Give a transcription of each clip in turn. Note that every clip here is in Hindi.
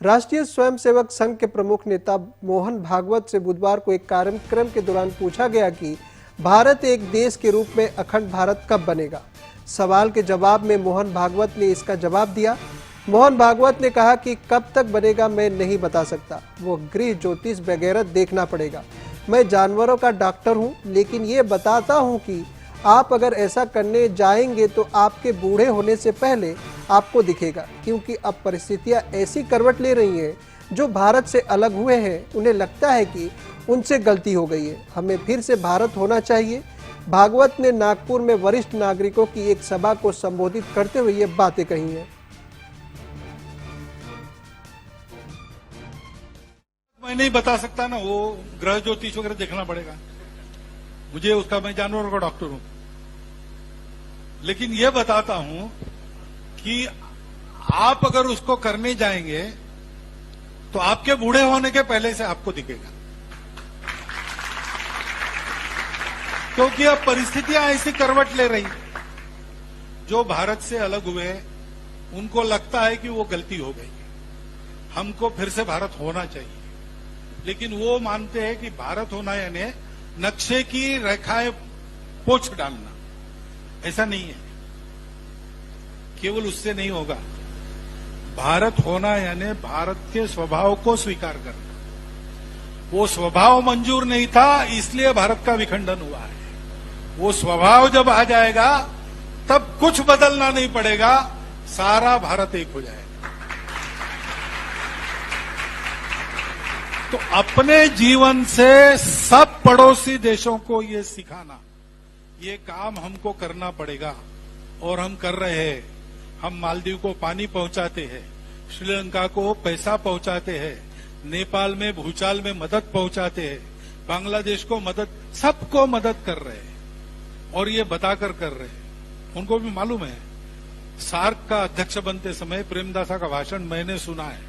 राष्ट्रीय स्वयंसेवक संघ के प्रमुख नेता मोहन भागवत से बुधवार को एक कार्यक्रम के दौरान पूछा गया कि भारत एक देश के रूप में अखंड भारत कब बनेगा। सवाल के जवाब में मोहन भागवत ने इसका जवाब दिया। मोहन भागवत ने कहा कि कब तक बनेगा मैं नहीं बता सकता, वो गृह ज्योतिष वगैरह देखना पड़ेगा। मैं जानवरों का डॉक्टर हूँ, लेकिन ये बताता हूँ कि आप अगर ऐसा करने जाएंगे तो आपके बूढ़े होने से पहले आपको दिखेगा, क्योंकि अब परिस्थितियां ऐसी करवट ले रही हैं जो भारत से अलग हुए हैं। उन्हें लगता है कि उनसे गलती हो गई है, हमें फिर से भारत होना चाहिए। भागवत ने नागपुर में वरिष्ठ नागरिकों की एक सभा को संबोधित करते हुए ये बातें कही हैं। मैं नहीं बता सकता ना, वो ग्रह ज्योतिष वगैरह देखना पड़ेगा मुझे उसका। मैं जानवरों का डॉक्टर हूं, लेकिन ये बताता हूं कि आप अगर उसको करने जाएंगे तो आपके बूढ़े होने के पहले से आपको दिखेगा, क्योंकि अब परिस्थितियां ऐसी करवट ले रही। जो भारत से अलग हुए उनको लगता है कि वो गलती हो गई, हमको फिर से भारत होना चाहिए। लेकिन वो मानते हैं कि भारत होना यानी नक्शे की रेखाएं पोंछ डालना। ऐसा नहीं है, केवल उससे नहीं होगा। भारत होना यानी भारत के स्वभाव को स्वीकार करना। वो स्वभाव मंजूर नहीं था, इसलिए भारत का विखंडन हुआ है। वो स्वभाव जब आ जाएगा तब कुछ बदलना नहीं पड़ेगा, सारा भारत एक हो जाएगा। तो अपने जीवन से सब पड़ोसी देशों को ये सिखाना, ये काम हमको करना पड़ेगा और हम कर रहे हैं। हम मालदीव को पानी पहुंचाते हैं, श्रीलंका को पैसा पहुंचाते हैं, नेपाल में भूचाल में मदद पहुंचाते हैं, बांग्लादेश को मदद, सबको मदद कर रहे हैं और ये बताकर कर रहे हैं। उनको भी मालूम है। सार्क का अध्यक्ष बनते समय प्रेमदासा का भाषण मैंने सुना है।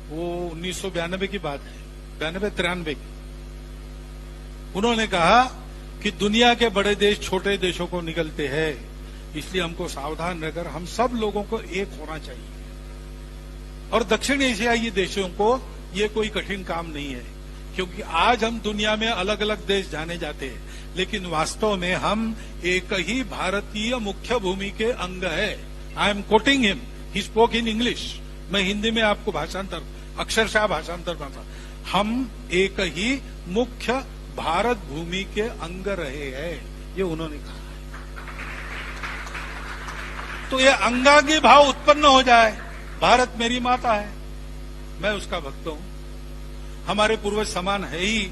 वो 1992 की बात है, 92-93 की। उन्होंने कहा कि दुनिया के बड़े देश छोटे देशों को निगलते हैं, इसलिए हमको सावधान रहकर हम सब लोगों को एक होना चाहिए। और दक्षिण एशियाई देशों को ये कोई कठिन काम नहीं है, क्योंकि आज हम दुनिया में अलग अलग देश जाने जाते हैं, लेकिन वास्तव में हम एक ही भारतीय मुख्य भूमि के अंग है। I am quoting him, he spoke in English. मैं हिंदी में आपको भाषांतर, अक्षरशः भाषांतर करता। हम एक ही मुख्य भारत भूमि के अंग रहे हैं, ये उन्होंने कहा। तो ये अंगांगी भाव उत्पन्न हो जाए। भारत मेरी माता है, मैं उसका भक्त हूं, हमारे पूर्वज समान है ही।